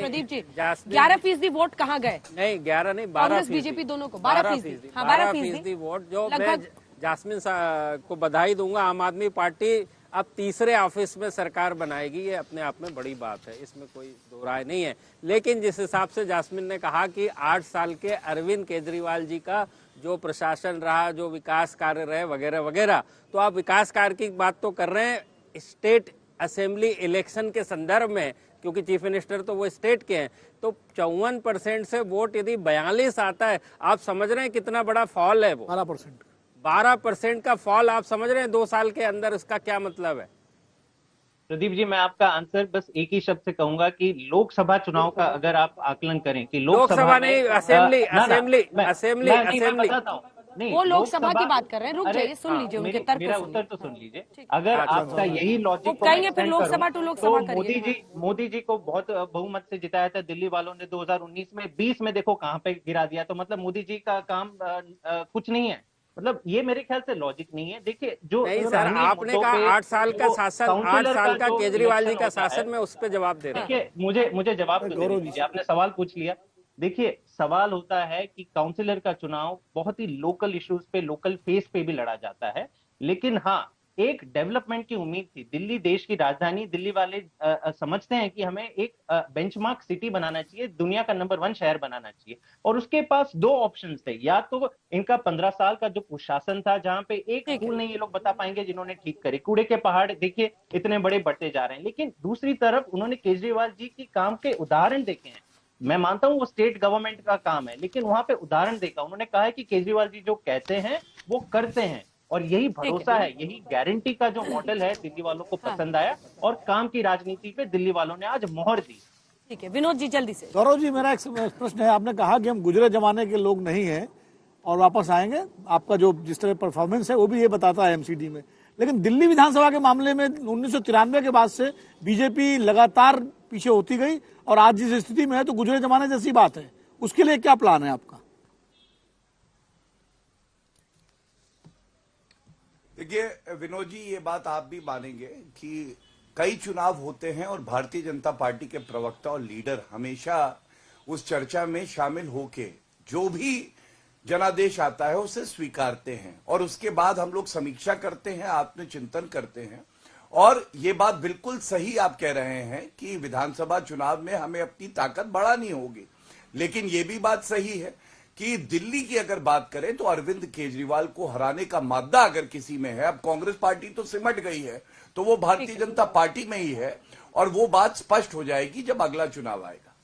Pradeep ji, 11% vote कहाँ गए? नहीं 11 नहीं, 12 कांग्रेस बीजेपी दोनों को 12%। हाँ 12% वोट जो मैं जास्मिन को बधाई दूंगा। आम आदमी पार्टी अब तीसरे ऑफिस में सरकार बनाएगी, ये अपने आप में बड़ी बात है, इसमें कोई दो राय नहीं है। लेकिन जिस हिसाब से जास्मिन ने कहा कि 8 साल के अरविंद केजरीवाल जी का जो प्रशासन रहा, जो विकास कार्य रहे वगैरह वगैरह, तो आप विकास कार्य की बात तो कर रहे हैं स्टेट असेंबली इलेक्शन के संदर्भ में, क्योंकि चीफ मिनिस्टर तो वो स्टेट के हैं। तो 54% से वोट यदि 42 आता है, आप समझ रहे हैं कितना बड़ा फॉल है वो। 12% का फॉल आप समझ रहे हैं 2 साल के अंदर, इसका क्या मतलब है? प्रदीप जी, मैं आपका आंसर बस एक ही शब्द से कहूंगा कि लोकसभा चुनाव का अगर आप आकलन करें कि लोकसभा नहीं, असेंबली बताता हूँ। नहीं, वो लोकसभा की बात कर रहे हैं, रुक जाइए, सुन लीजिए उनके तर्क। मेरा उत्तर तो सुन लीजिए। अगर आपका यही लॉजिक कहेंगे फिर लोकसभा टू लोकसभा करिए, मोदी जी को बहुत बहुमत से जिताया था दिल्ली वालों ने 2019 में, 20 में देखो कहां पे गिरा दिया। तो मतलब मोदी जी का काम कुछ नहीं है, मतलब ये मेरे ख्याल से लॉजिक नहीं है। देखिए जो नहीं सर, आपने कहा 8 साल का शासन, 8 साल का केजरीवाल जी का शासन, में उस पर जवाब दे रहा हूं। देखिए मुझे जवाब तो दे दीजिए, आपने सवाल पूछ लिया। देखिए सवाल होता है कि काउंसिलर का चुनाव बहुत ही लोकल इश्यूज पे, लोकल फेस पे भी लड़ा जाता है। लेकिन हाँ, एक डेवलपमेंट की उम्मीद थी। दिल्ली देश की राजधानी, दिल्ली वाले समझते हैं कि हमें एक बेंचमार्क सिटी बनाना चाहिए, दुनिया का नंबर 1 शहर बनाना चाहिए। और उसके पास 2 ऑप्शंस थे, या तो इनका 15 साल का जो कुशासन था, जहां पे एक स्कूल नहीं ये लोग बता पाएंगे जिन्होंने ठीक करे, कूड़े के पहाड़ देखिए इतने बड़े बढ़ते जा रहे हैं। लेकिन दूसरी तरफ उन्होंने केजरीवाल जी की काम के उदाहरण देखे हैं। मैं मानता हूं वो स्टेट गवर्नमेंट का काम है, लेकिन वहां पे उदाहरण देखा। उन्होंने कहा है कि केजरीवाल जी जो कहते हैं वो करते हैं, और यही भरोसा है, यही गारंटी का जो मॉडल है दिल्ली वालों को पसंद आया, और काम की राजनीति पे दिल्ली वालों ने आज मोहर दी। ठीक है, विनोद जी जल्दी से। गौरव जी, मेरा एक प्रश्न है। आपने कहा कि हम गुजरे जमाने के लोग नहीं हैं और वापस आएंगे, आपका जो जिस तरह परफॉर्मेंस है वो भी ये बताता है एमसीडी में। लेकिन दिल्ली विधानसभा के मामले में 1993 के बाद से बीजेपी लगातार पीछे होती गई, और आज जिस स्थिति में है तो गुजरे जमाने जैसी बात है। उसके लिए क्या प्लान है आपका? देखिए विनोद जी, ये बात आप भी मानेंगे कि कई चुनाव होते हैं और भारतीय जनता पार्टी के प्रवक्ता और लीडर हमेशा उस चर्चा में शामिल होके जो भी जनादेश आता है उसे स्वीकारते हैं, और उसके बाद हम लोग समीक्षा करते हैं, आत्मचिंतन करते हैं। और ये बात बिल्कुल सही आप कह रहे हैं कि विधानसभा चुनाव में हमें अपनी ताकत बढ़ानी होगी। लेकिन ये भी बात सही है कि दिल्ली की अगर बात करें तो अरविंद केजरीवाल को हराने का मादा अगर किसी में है, अब कांग्रेस पार्टी तो सिमट गई है, तो वो भारतीय जनता पार्टी में ही है, और वो बात स्पष्ट हो जाएगी जब अगला चुनाव आएगा।